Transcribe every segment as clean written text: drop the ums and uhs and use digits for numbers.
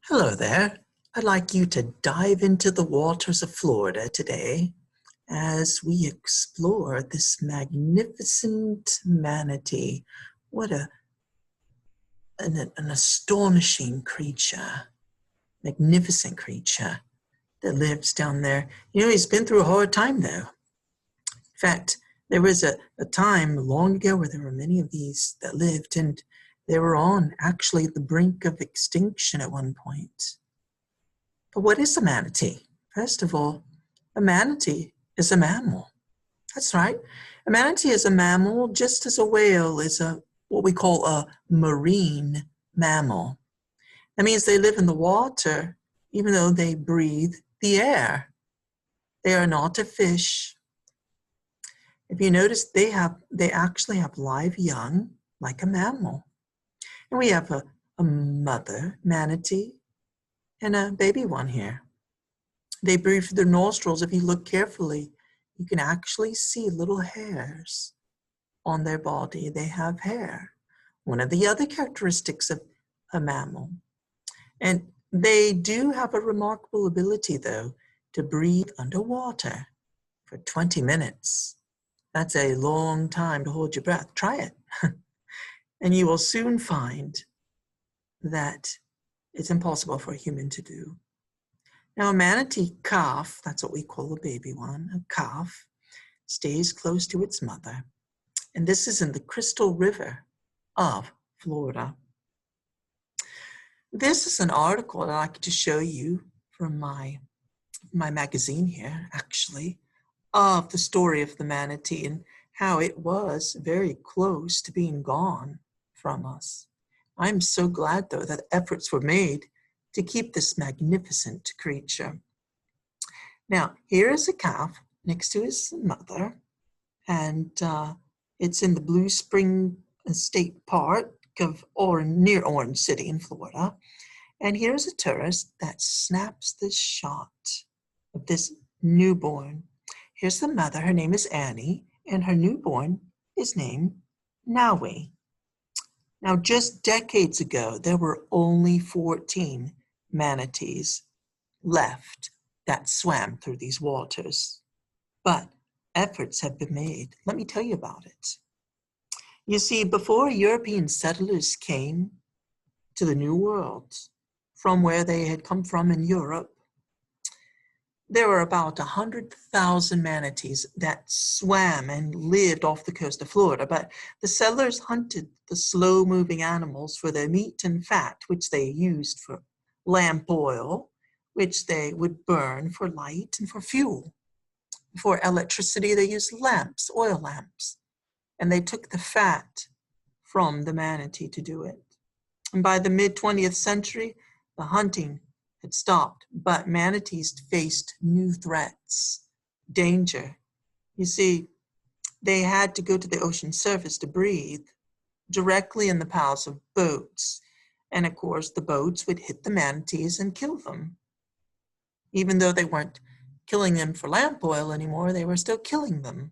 Hello there. I'd like you to dive into the waters of Florida today as we explore this magnificent manatee. What an astonishing creature, magnificent creature that lives down there. He's been through a hard time though. In fact, there was a time long ago where there were many of these that lived, and they were on actually the brink of extinction at one point. But what is a manatee? First of all, a manatee is a mammal. That's right. A manatee is a mammal just as a whale is what we call a marine mammal. That means they live in the water even though they breathe the air. They are not a fish. If you notice, they actually have live young like a mammal. And we have a mother manatee and a baby one here. They breathe through their nostrils. If you look carefully, you can actually see little hairs on their body. They have hair. One of the other characteristics of a mammal. And they do have a remarkable ability, though, to breathe underwater for 20 minutes. That's a long time to hold your breath. Try it. And you will soon find that it's impossible for a human to do. Now, a manatee calf, that's what we call a baby one, a calf, stays close to its mother. And this is in the Crystal River of Florida. This is an article that I like to show you from my magazine here, actually, of the story of the manatee and how it was very close to being gone from us. I'm so glad, though, that efforts were made to keep this magnificent creature. Now, here is a calf next to his mother, and it's in the Blue Spring State Park near Orange City in Florida. And here's a tourist that snaps this shot of this newborn. Here's the mother, her name is Annie, and her newborn is named Naui. Now, just decades ago, there were only 14 manatees left that swam through these waters. But efforts have been made. Let me tell you about it. You see, before European settlers came to the New World from where they had come from in Europe, there were about 100,000 manatees that swam and lived off the coast of Florida. But the settlers hunted the slow-moving animals for their meat and fat, which they used for lamp oil, which they would burn for light and for fuel. For electricity, they used lamps, oil lamps, and they took the fat from the manatee to do it. And by the mid-20th century, the hunting had stopped, but manatees faced new threats, danger. You see, they had to go to the ocean surface to breathe, directly in the paths of boats. And of course, the boats would hit the manatees and kill them. Even though they weren't killing them for lamp oil anymore, they were still killing them.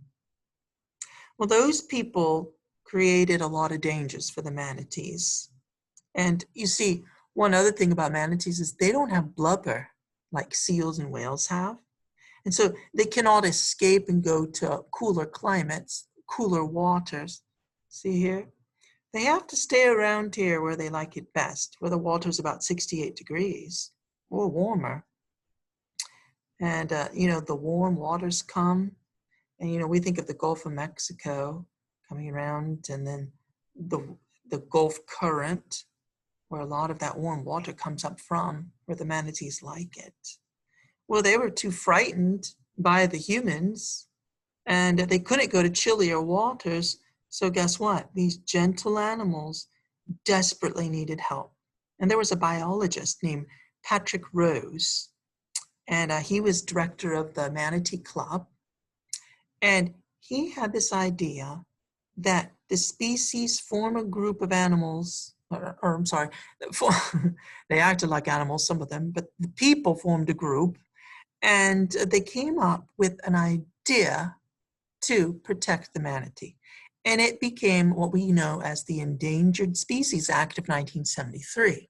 Well, those people created a lot of dangers for the manatees. And you see, one other thing about manatees is they don't have blubber like seals and whales have. And so they cannot escape and go to cooler climates, cooler waters. See here? They have to stay around here where they like it best, where the water is about 68 degrees or warmer. And, the warm waters come. And, we think of the Gulf of Mexico coming around, and then the Gulf Current, where a lot of that warm water comes up from, where the manatees like it. Well, they were too frightened by the humans, and they couldn't go to chillier waters. So guess what? These gentle animals desperately needed help. And there was a biologist named Patrick Rose, and he was director of the Manatee Club. And he had this idea that the species form a group of animals, they acted like animals, some of them, but the people formed a group, and they came up with an idea to protect the manatee. And it became what we know as the Endangered Species Act of 1973.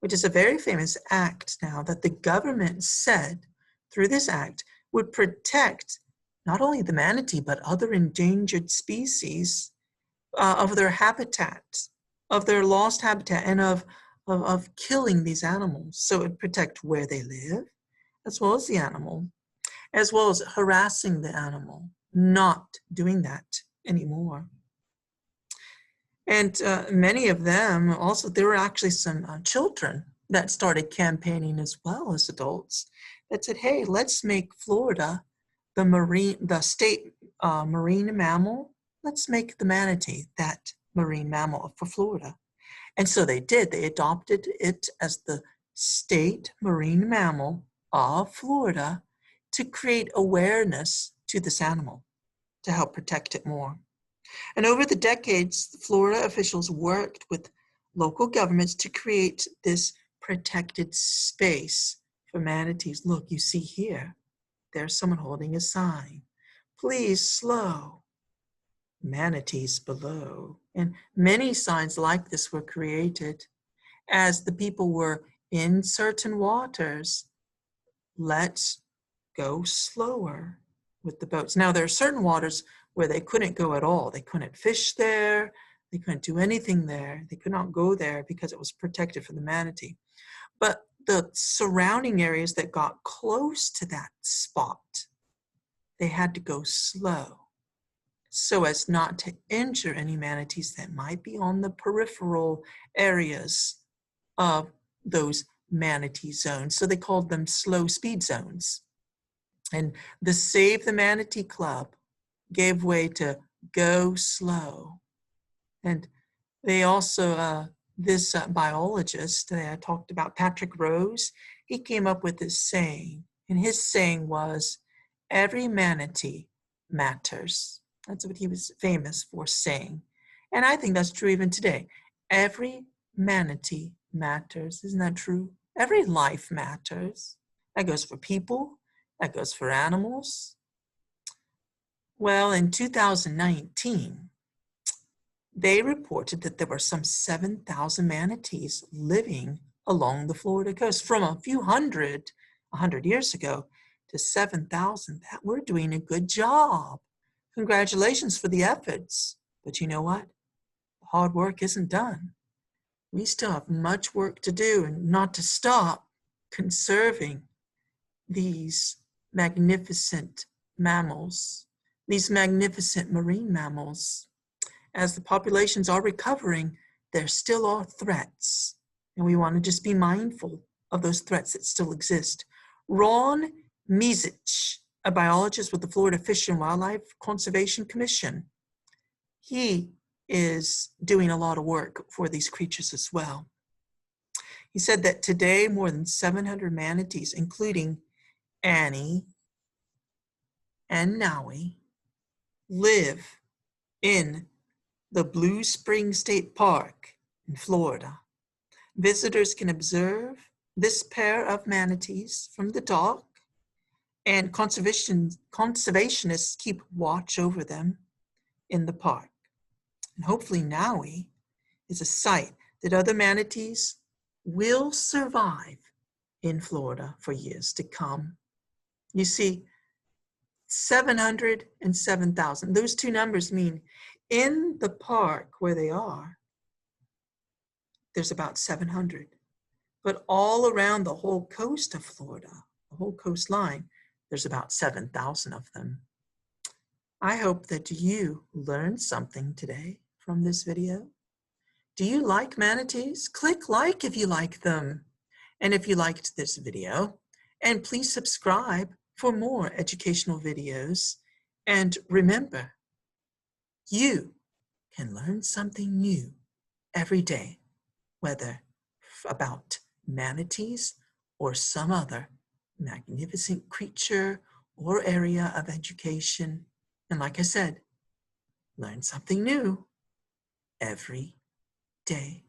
which is a very famous act now that the government said through this act would protect not only the manatee, but other endangered species of their habitat, of their lost habitat, and of killing these animals. So it would protect where they live, as well as the animal, as well as harassing the animal, not doing that anymore. And many of them also, there were actually some children that started campaigning as well as adults that said, hey, let's make Florida the state marine mammal. Let's make the manatee that marine mammal for Florida. And so they did. They adopted it as the state marine mammal of Florida to create awareness to this animal, to help protect it more. And over the decades, Florida officials worked with local governments to create this protected space for manatees. Look, you see here, there's someone holding a sign. Please slow. Manatees below. And many signs like this were created as the people were in certain waters. Let's go slower with the boats. Now, there are certain waters where they couldn't go at all. They couldn't fish there. They couldn't do anything there. They could not go there because it was protected for the manatee. But the surrounding areas that got close to that spot, they had to go slow so as not to injure any manatees that might be on the peripheral areas of those manatee zones. So they called them slow speed zones. And the Save the Manatee Club gave way to Go Slow. And they also, this biologist that I talked about, Patrick Rose, he came up with this saying. And his saying was, every manatee matters. That's what he was famous for saying. And I think that's true even today. Every manatee matters. Isn't that true? Every life matters. That goes for people. That goes for animals. Well, in 2019, they reported that there were some 7,000 manatees living along the Florida coast. From a few hundred, 100 years ago, to 7,000. That we're doing a good job. Congratulations for the efforts. But you know what? The hard work isn't done. We still have much work to do and not to stop conserving these magnificent mammals, these magnificent marine mammals. As the populations are recovering, there still are threats. And we want to just be mindful of those threats that still exist. Ron Mizich, a biologist with the Florida Fish and Wildlife Conservation Commission, he is doing a lot of work for these creatures as well. He said that today more than 700 manatees, including Annie and Naui, live in the Blue Spring State Park in Florida. Visitors can observe this pair of manatees from the dock, and conservationists keep watch over them in the park. And hopefully Naui is a site that other manatees will survive in Florida for years to come. You see, 700 and 7,000, those two numbers mean in the park where they are, there's about 700. But all around the whole coast of Florida, the whole coastline, there's about 7,000 of them. I hope that you learned something today from this video. Do you like manatees? Click like if you like them. And if you liked this video, and please subscribe for more educational videos. And remember, you can learn something new every day, whether about manatees or some other magnificent creature or area of education. And like I said, learn something new every day.